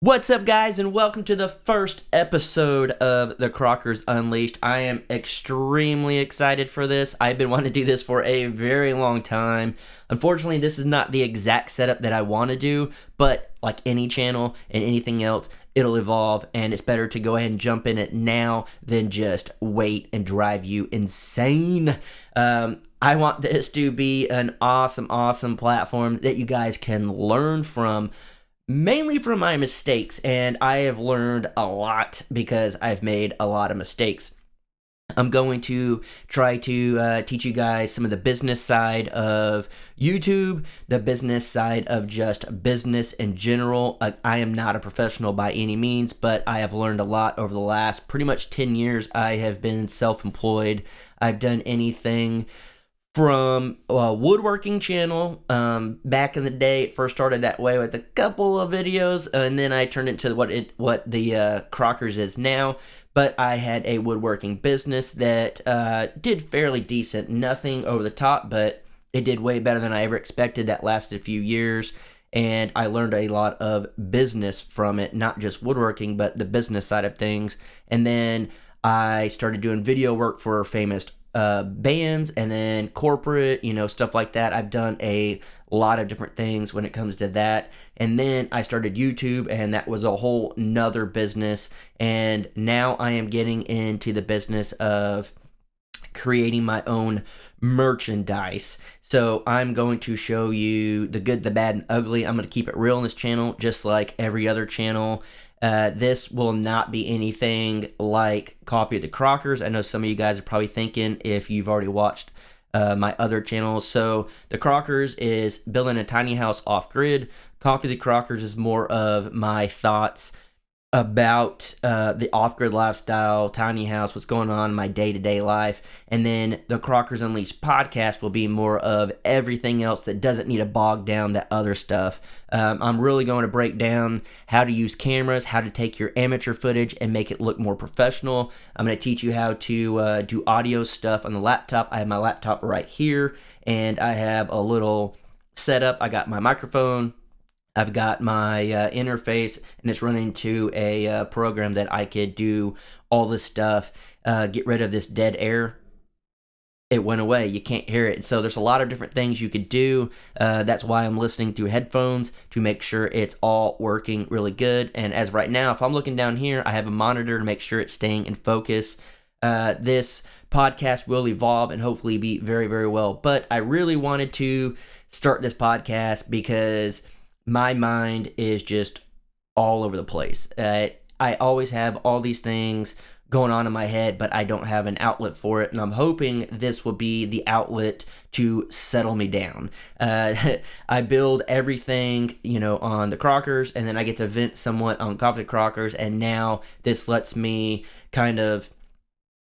What's up, guys, and welcome to the first episode of The Crockers Unleashed. I am extremely excited for this. I've been wanting to do this for a very long time. Unfortunately, this is not the exact setup that I want to do, but like any channel and anything else, it'll evolve, and it's better to go ahead and jump in it now than just wait and drive you insane. I want this to be an awesome platform that you guys can learn from, mainly from my mistakes, and I have learned a lot because I've made a lot of mistakes. I'm going to try to teach you guys some of the business side of YouTube, the business side of just business in general. I am not a professional by any means, but I have learned a lot over the last pretty much 10 years. I have been self-employed. I've done anything from a woodworking channel. Back in the day, it first started that way with a couple of videos, and then I turned into what the Crockers is now. But I had a woodworking business that did fairly decent, nothing over the top, but it did way better than I ever expected. That lasted a few years, and I learned a lot of business from it, not just woodworking, but the business side of things. And then I started doing video work for famous bands, and then corporate, stuff like that. I've done a lot of different things when it comes to that. And then I started YouTube, and that was a whole nother business. And now I am getting into the business of creating my own merchandise. So I'm going to show you the good, the bad, and ugly. I'm going to keep it real on this channel, just like every other channel. This will not be anything like Coffee with the Crockers. I know some of you guys are probably thinking if you've already watched my other channels. So the Crockers is building a tiny house off-grid. Coffee with the Crockers is more of my thoughts about the off-grid lifestyle, tiny house, what's going on in my day-to-day life. And then the Crockers Unleashed podcast will be more of everything else that doesn't need to bog down that other stuff. I'm really going to break down how to use cameras, how to take your amateur footage and make it look more professional. I'm going to teach you how to do audio stuff on the laptop. I have my laptop right here, and I have a little setup. I got my microphone, I've got my interface, and it's running to a program that I could do all this stuff, get rid of this dead air. It went away. You can't hear it. So there's a lot of different things you could do. That's why I'm listening through headphones to make sure it's all working really good. And as right now, if I'm looking down here, I have a monitor to make sure it's staying in focus. This podcast will evolve and hopefully be very well. But I really wanted to start this podcast because my mind is just all over the place. I always have all these things going on in my head, but I don't have an outlet for it, and I'm hoping this will be the outlet to settle me down. I build everything, on the Crockers, and then I get to vent somewhat on Coffee with the Crockers, and now this lets me kind of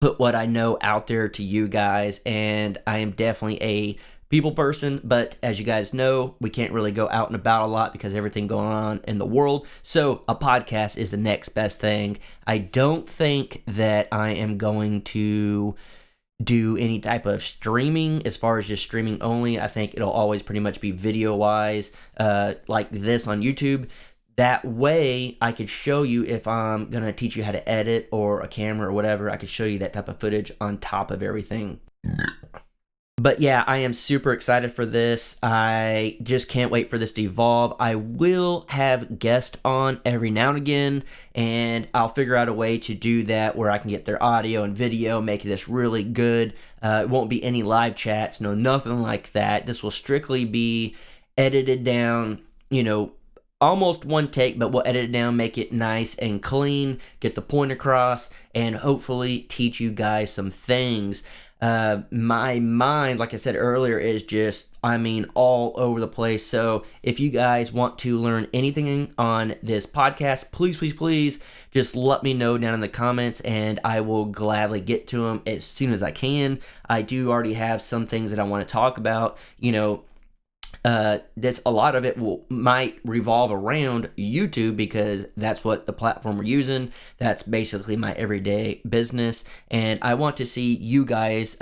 put what I know out there to you guys, and I am definitely a people person, but as you guys know, we can't really go out and about a lot because everything going on in the world. So a podcast is the next best thing. I don't think that I am going to do any type of streaming as far as just streaming only. I think it'll always pretty much be video wise, like this on YouTube. That way I could show you if I'm gonna teach you how to edit or a camera or whatever. I could show you that type of footage on top of everything. But yeah, I am super excited for this. I just can't wait for this to evolve. I will have guests on every now and again, and I'll figure out a way to do that where I can get their audio and video, make this really good. It won't be any live chats, nothing like that. This will strictly be edited down, almost one take, but we'll edit it down, make it nice and clean, get the point across, and hopefully teach you guys some things. My mind, like I said earlier, is just, all over the place. So if you guys want to learn anything on this podcast, please, just let me know down in the comments, and I will gladly get to them as soon as I can. I do already have some things that I want to talk about, a lot of it might revolve around YouTube because that's what the platform we're using. That's basically my everyday business, and I want to see you guys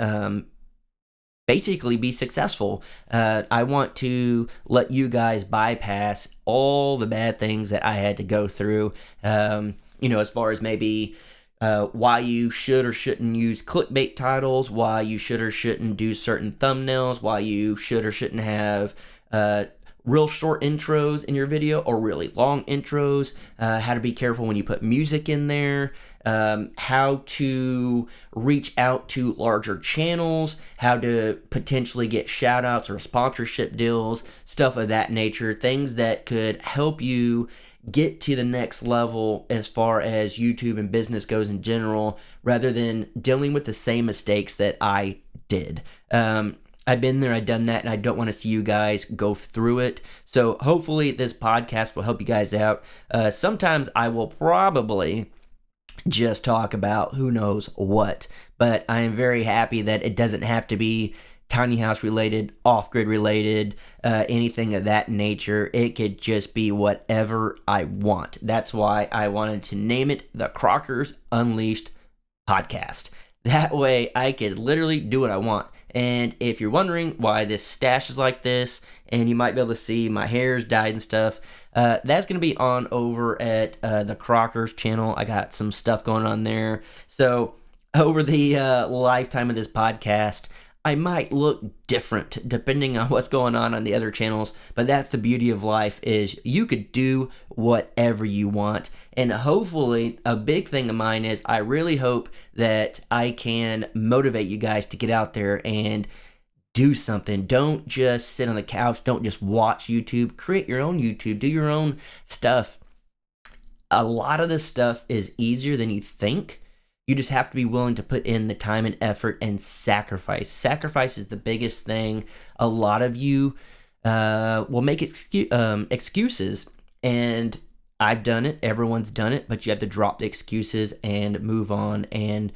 basically be successful. I want to let you guys bypass all the bad things that I had to go through, as far as maybe why you should or shouldn't use clickbait titles, why you should or shouldn't do certain thumbnails, why you should or shouldn't have real short intros in your video or really long intros, how to be careful when you put music in there, how to reach out to larger channels, how to potentially get shout outs or sponsorship deals, stuff of that nature, things that could help you get to the next level as far as YouTube and business goes in general, rather than dealing with the same mistakes that I did. I've been there, I've done that, and I don't want to see you guys go through it. So hopefully this podcast will help you guys out. Sometimes I will probably just talk about who knows what, but I am very happy that it doesn't have to be tiny house related, off-grid related, anything of that nature. It could just be whatever I want. That's why I wanted to name it the Crockers Unleashed Podcast. That way I could literally do what I want. And if you're wondering why this stash is like this, and you might be able to see my hair's dyed and stuff, that's going to be on over at the Crockers channel. I got some stuff going on there. So over the lifetime of this podcast, I might look different depending on what's going on the other channels, but that's the beauty of life, is you could do whatever you want. And hopefully, a big thing of mine is I really hope that I can motivate you guys to get out there and do something. Don't just sit on the couch. Don't just watch YouTube. Create your own YouTube. Do your own stuff. A lot of this stuff is easier than you think. You just have to be willing to put in the time and effort and sacrifice. Sacrifice is the biggest thing. A lot of you will make excuses, and I've done it. Everyone's done it, but you have to drop the excuses and move on and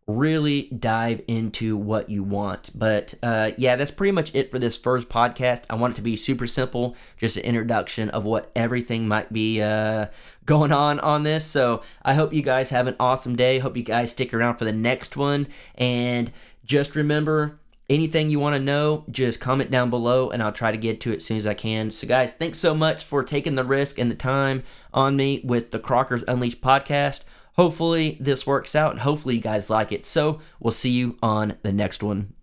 really dive into what you want. But yeah, that's pretty much it for this first podcast. I want it to be super simple, just an introduction of what everything might be going on this. So I hope you guys have an awesome day. Hope you guys stick around for the next one. And just remember, anything you want to know, just comment down below and I'll try to get to it as soon as I can. So guys, thanks so much for taking the risk and the time on me with the Crockers Unleashed podcast. Hopefully this works out and hopefully you guys like it. So we'll see you on the next one.